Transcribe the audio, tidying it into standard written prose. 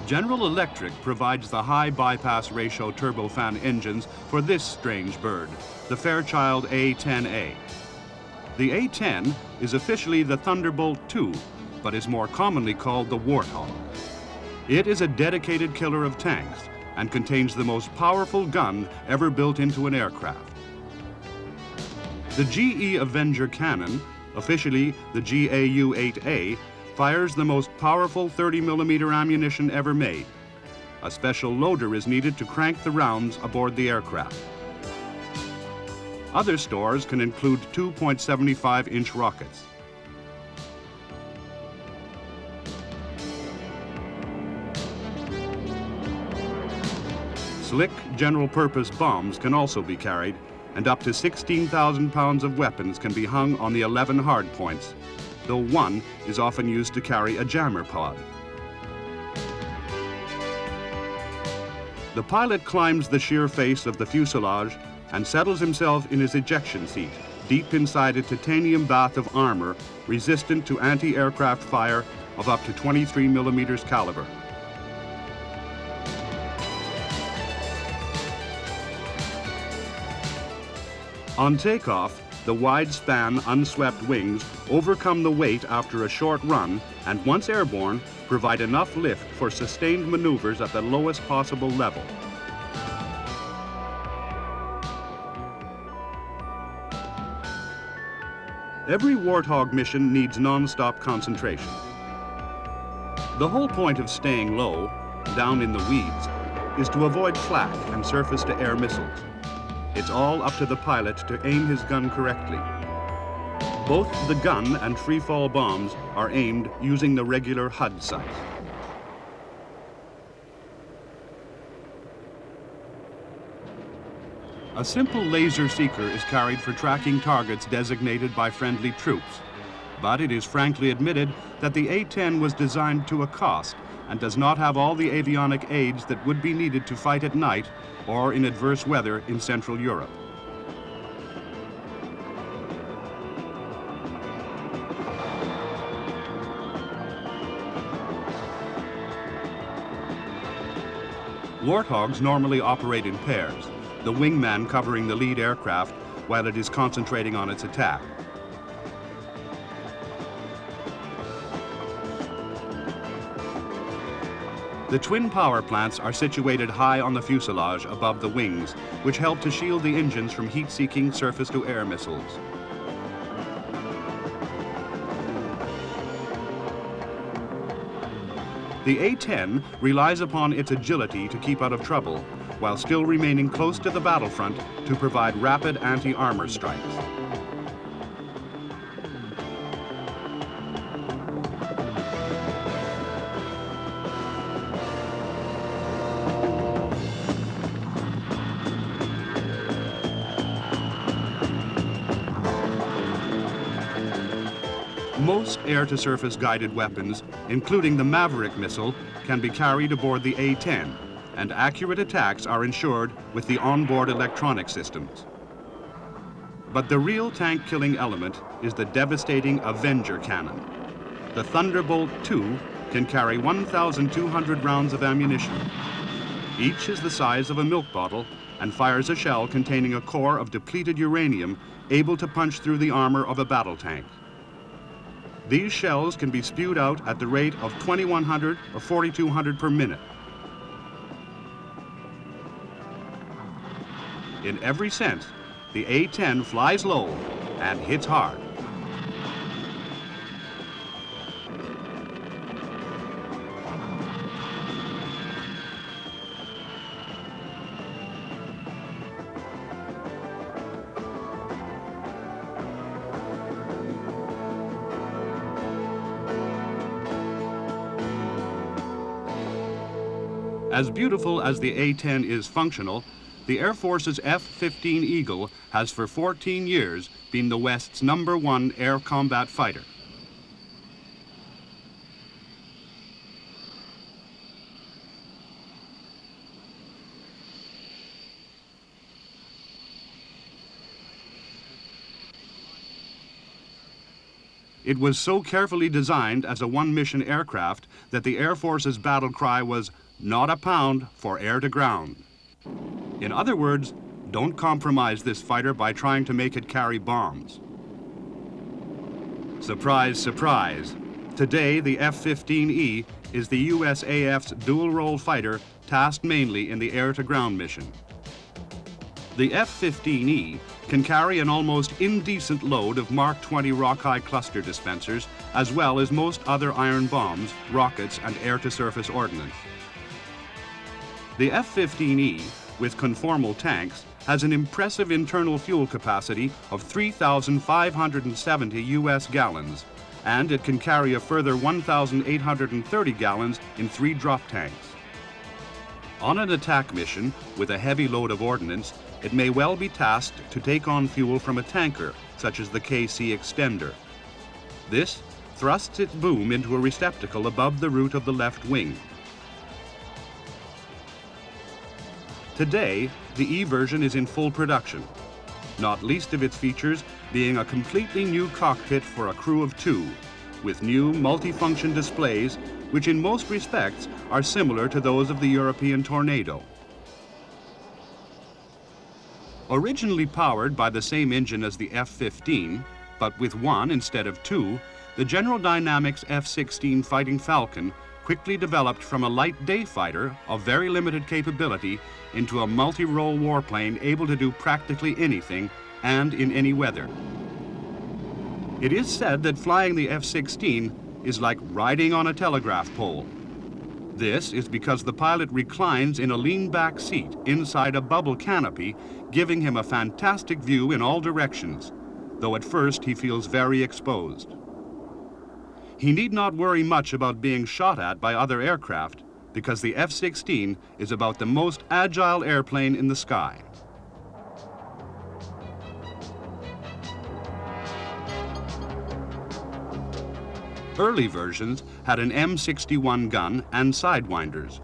General Electric provides the high bypass ratio turbofan engines for this strange bird, the Fairchild A-10A. The A-10 is officially the Thunderbolt II, but is more commonly called the Warthog. It is a dedicated killer of tanks and contains the most powerful gun ever built into an aircraft. The GE Avenger cannon, officially the GAU-8A, fires the most powerful 30mm ammunition ever made. A special loader is needed to crank the rounds aboard the aircraft. Other stores can include 2.75-inch rockets. Slick general-purpose bombs can also be carried, and up to 16,000 pounds of weapons can be hung on the 11 hardpoints, though one is often used to carry a jammer pod. The pilot climbs the sheer face of the fuselage and settles himself in his ejection seat, deep inside a titanium bath of armor resistant to anti-aircraft fire of up to 23mm caliber. On takeoff, the wide-span, unswept wings overcome the weight after a short run and, once airborne, provide enough lift for sustained maneuvers at the lowest possible level. Every Warthog mission needs non-stop concentration. The whole point of staying low, down in the weeds, is to avoid flak and surface-to-air missiles. It's all up to the pilot to aim his gun correctly. Both the gun and free-fall bombs are aimed using the regular HUD sight. A simple laser seeker is carried for tracking targets designated by friendly troops, but it is frankly admitted that the A-10 was designed to a cost and does not have all the avionic aids that would be needed to fight at night or in adverse weather in Central Europe. Warthogs normally operate in pairs, the wingman covering the lead aircraft while it is concentrating on its attack. The twin power plants are situated high on the fuselage above the wings, which help to shield the engines from heat-seeking surface-to-air missiles. The A-10 relies upon its agility to keep out of trouble, while still remaining close to the battlefront to provide rapid anti-armor strikes. Most air-to-surface guided weapons, including the Maverick missile, can be carried aboard the A-10, and accurate attacks are ensured with the onboard electronic systems. But the real tank-killing element is the devastating Avenger cannon. The Thunderbolt II can carry 1,200 rounds of ammunition. Each is the size of a milk bottle and fires a shell containing a core of depleted uranium able to punch through the armor of a battle tank. These shells can be spewed out at the rate of 2,100 or 4,200 per minute. In every sense, the A-10 flies low and hits hard. As beautiful as the A-10 is functional, the Air Force's F-15 Eagle has for 14 years been the West's #1 air combat fighter. It was so carefully designed as a one-mission aircraft that the Air Force's battle cry was, "Not a pound for air to ground." In other words, don't compromise this fighter by trying to make it carry bombs. Surprise, surprise. Today, the F-15E is the USAF's dual-role fighter tasked mainly in the air-to-ground mission. The F-15E can carry an almost indecent load of Mark 20 Rockeye cluster dispensers, as well as most other iron bombs, rockets, and air-to-surface ordnance. The F-15E, with conformal tanks, has an impressive internal fuel capacity of 3,570 US gallons, and it can carry a further 1,830 gallons in 3 drop tanks. On an attack mission with a heavy load of ordnance, it may well be tasked to take on fuel from a tanker, such as the KC Extender. This thrusts its boom into a receptacle above the root of the left wing. Today, the E version is in full production, not least of its features being a completely new cockpit for a crew of 2, with new multifunction displays, which in most respects are similar to those of the European Tornado. Originally powered by the same engine as the F-15, but with 1 instead of 2, the General Dynamics F-16 Fighting Falcon quickly developed from a light day fighter of very limited capability into a multi-role warplane able to do practically anything and in any weather. It is said that flying the F-16 is like riding on a telegraph pole. This is because the pilot reclines in a lean-back seat inside a bubble canopy, giving him a fantastic view in all directions, though at first he feels very exposed. He need not worry much about being shot at by other aircraft, because the F-16 is about the most agile airplane in the sky. Early versions had an M61 gun and sidewinders,